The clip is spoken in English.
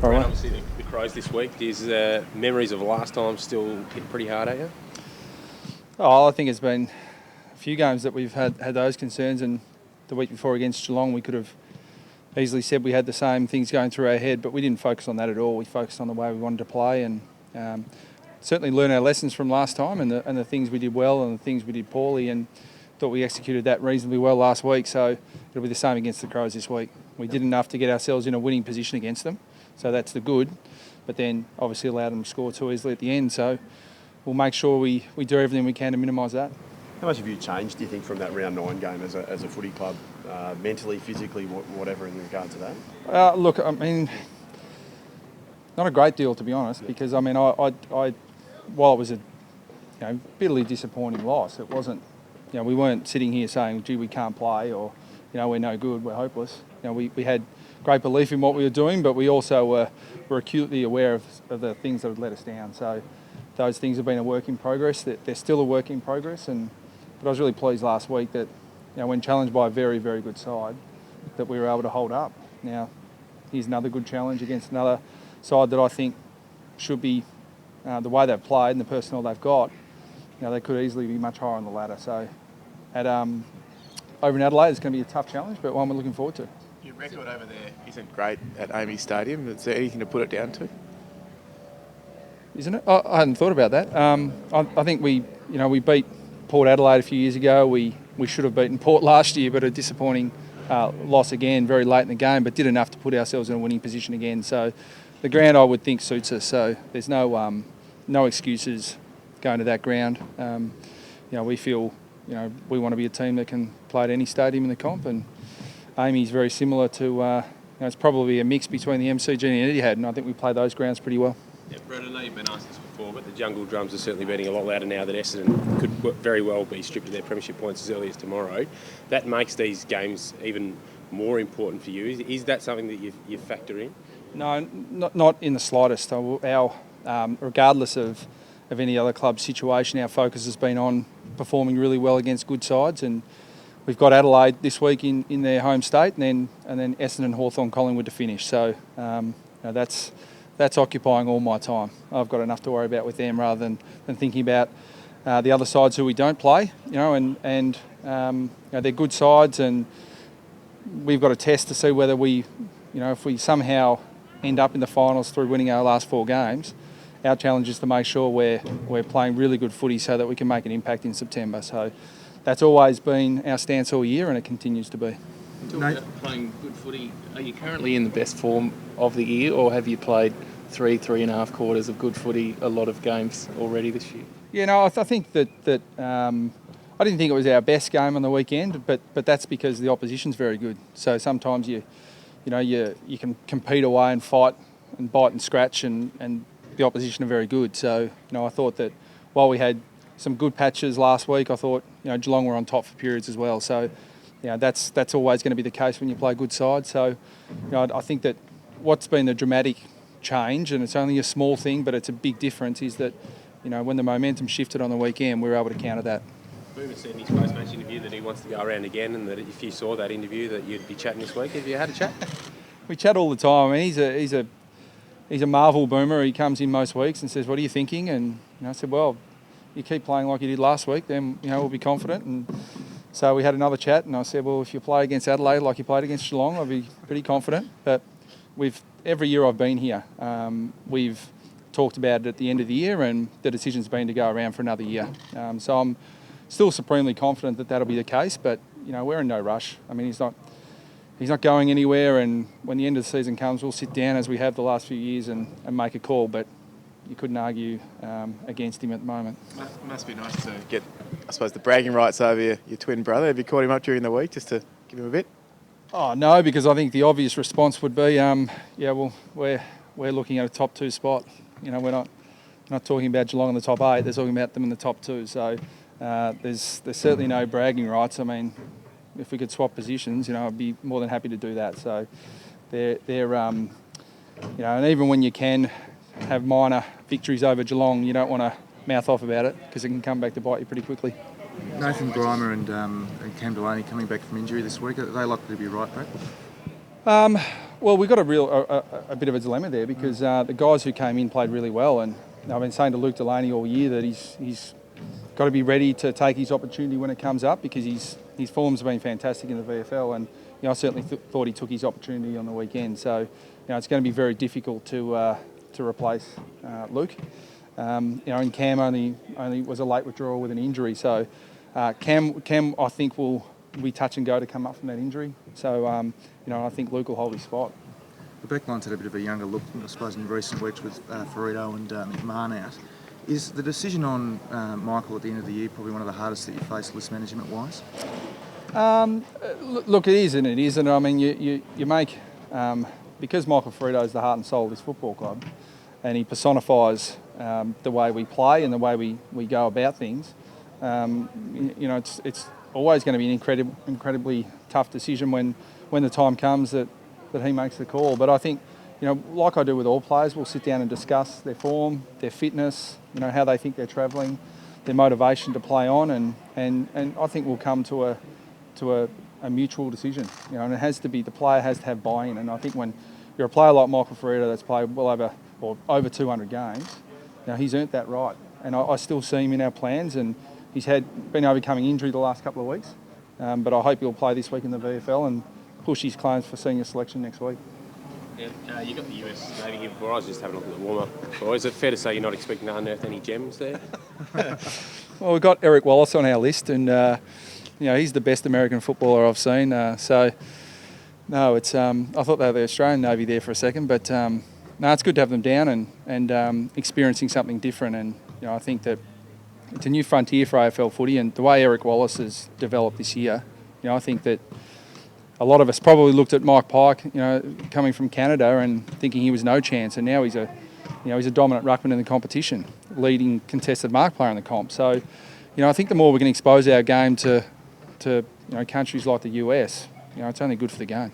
Right. Obviously, the Crows this week. Is memories of last time still hit pretty hard at you? Oh, I think it's been a few games that we've had those concerns, and the week before against Geelong we could have easily said we had the same things going through our head, but we didn't focus on that at all. We focused on the way we wanted to play, and certainly learn our lessons from last time and the things we did well and the things we did poorly, and thought we executed that reasonably well last week. So it'll be the same against the Crows this week. We did enough to get ourselves in a winning position against them, so that's the good, but then obviously allowed them to score too easily at the end. So we'll make sure we do everything we can to minimise that. How much have you changed, do you think, from that round 9 game as a footy club, mentally, physically, whatever, in regard to that? Look, I mean, not a great deal, to be honest, because I mean, while it was a bitterly disappointing loss, it wasn't. We weren't sitting here saying, "Gee, we can't play," or we're no good, we're hopeless. We had great belief in what we were doing, but we also were acutely aware of the things that had let us down. So those things have been a work in progress. They're still a work in progress, but I was really pleased last week that when challenged by a very, very good side, that we were able to hold up. Now, here's another good challenge against another side that I think should be the way they've played and the personnel they've got. They could easily be much higher on the ladder. So over in Adelaide, it's going to be a tough challenge, but one we're looking forward to. Your record over there isn't great at AAMI Stadium. Is there anything to put it down to? Isn't it? I hadn't thought about that. I think we beat Port Adelaide a few years ago. We should have beaten Port last year, but a disappointing loss again, very late in the game, but did enough to put ourselves in a winning position again. So the ground, I would think, suits us. So there's no excuses going to that ground. We feel we want to be a team that can play at any stadium in the comp, and AAMI is very similar to. It's probably a mix between the MCG and Etihad, and I think we play those grounds pretty well. Yeah, Brett, I know you've been asked this before, but the Jungle Drums are certainly beating a lot louder now that Essendon could very well be stripped of their premiership points as early as tomorrow. That makes these games even more important for you. Is that something that you factor in? No, not in the slightest. Our regardless of any other club situation, our focus has been on performing really well against good sides, and we've got Adelaide this week in their home state, and then Essendon, Hawthorn, Collingwood to finish. So that's occupying all my time. I've got enough to worry about with them rather than thinking about the other sides who we don't play. And they're good sides, and we've got a test to see whether if we somehow end up in the finals through winning our last 4 games. Our challenge is to make sure we're playing really good footy so that we can make an impact in September. So that's always been our stance all year, and it continues to be. Talking about playing good footy, are you currently in the best form of the year, or have you played 3.5 quarters of good footy, a lot of games already this year? Yeah, I think that I didn't think it was our best game on the weekend, but that's because the opposition's very good. So sometimes you can compete away and fight and bite and scratch, and the opposition are very good. So I thought that while we had some good patches last week, I thought Geelong were on top for periods as well. So that's always going to be the case when you play good sides. So I think that what's been the dramatic change, and it's only a small thing, but it's a big difference, is that when the momentum shifted on the weekend, we were able to counter that. Boomer said in his post-match interview that he wants to go around again, and that if you saw that interview that you'd be chatting this week. Have you had a chat? We chat all the time. I mean, he's a marvel, Boomer. He comes in most weeks and says, "What are you thinking?" And I said, "Well, you keep playing like you did last week, then we'll be confident." And so we had another chat, and I said, "Well, if you play against Adelaide like you played against Geelong, I'll be pretty confident." But every year I've been here, we've talked about it at the end of the year, and the decision's been to go around for another year. So I'm still supremely confident that that'll be the case, but we're in no rush. I mean, he's not going anywhere, and when the end of the season comes, we'll sit down as we have the last few years and make a call. But you couldn't argue against him at the moment. Must be nice to get, I suppose, the bragging rights over your twin brother. Have you caught him up during the week just to give him a bit? Oh no, because I think the obvious response would be, we're looking at a top 2 spot. We're not talking about Geelong in the top 8. They're talking about them in the top 2. So there's certainly no bragging rights. I mean, if we could swap positions, I'd be more than happy to do that. So they're and even when you can have minor victories over Geelong, you don't want to mouth off about it because it can come back to bite you pretty quickly. Nathan Grimer and Cam Delaney coming back from injury this week. Are they likely to be right back? Well, we've got a bit of a dilemma there because the guys who came in played really well, and I've been saying to Luke Delaney all year that he's got to be ready to take his opportunity when it comes up because his form's been fantastic in the VFL, and I certainly thought he took his opportunity on the weekend. So it's going to be very difficult to replace Luke. And Cam only was a late withdrawal with an injury, so Cam I think will be touch and go to come up from that injury. So I think Luke will hold his spot. The backline's had a bit of a younger look, I suppose, in recent weeks with Ferrito and McMahon out. Is the decision on Michael at the end of the year probably one of the hardest that you face list management-wise? Look, it is and it isn't. I mean, you make... because Michael Ferrito is the heart and soul of this football club, and he personifies the way we play and the way we go about things, it's always going to be an incredibly tough decision when the time comes that he makes the call. But I think, like I do with all players, we'll sit down and discuss their form, their fitness, how they think they're travelling, their motivation to play on, and I think we'll come to a mutual decision. And it has to be, the player has to have buy-in. And I think when you're a player like Michael Ferrito that's played over 200 games, he's earned that right. And I still see him in our plans, and he's been overcoming injury the last couple of weeks. But I hope he'll play this week in the VFL and push his claims for senior selection next week. Yeah, you got the US Navy here before. I was just having a look at the warm-up. Or is it fair to say you're not expecting to unearth any gems there? Well, we've got Eric Wallace on our list, and he's the best American footballer I've seen. No, it's I thought they were the Australian Navy there for a second, but no, it's good to have them down and experiencing something different. And I think that it's a new frontier for AFL footy, and the way Eric Wallace has developed this year, I think that a lot of us probably looked at Mike Pike, coming from Canada and thinking he was no chance, and now he's a dominant ruckman in the competition, leading contested mark player in the comp. So, I think the more we can expose our game to countries like the US, it's only good for the game.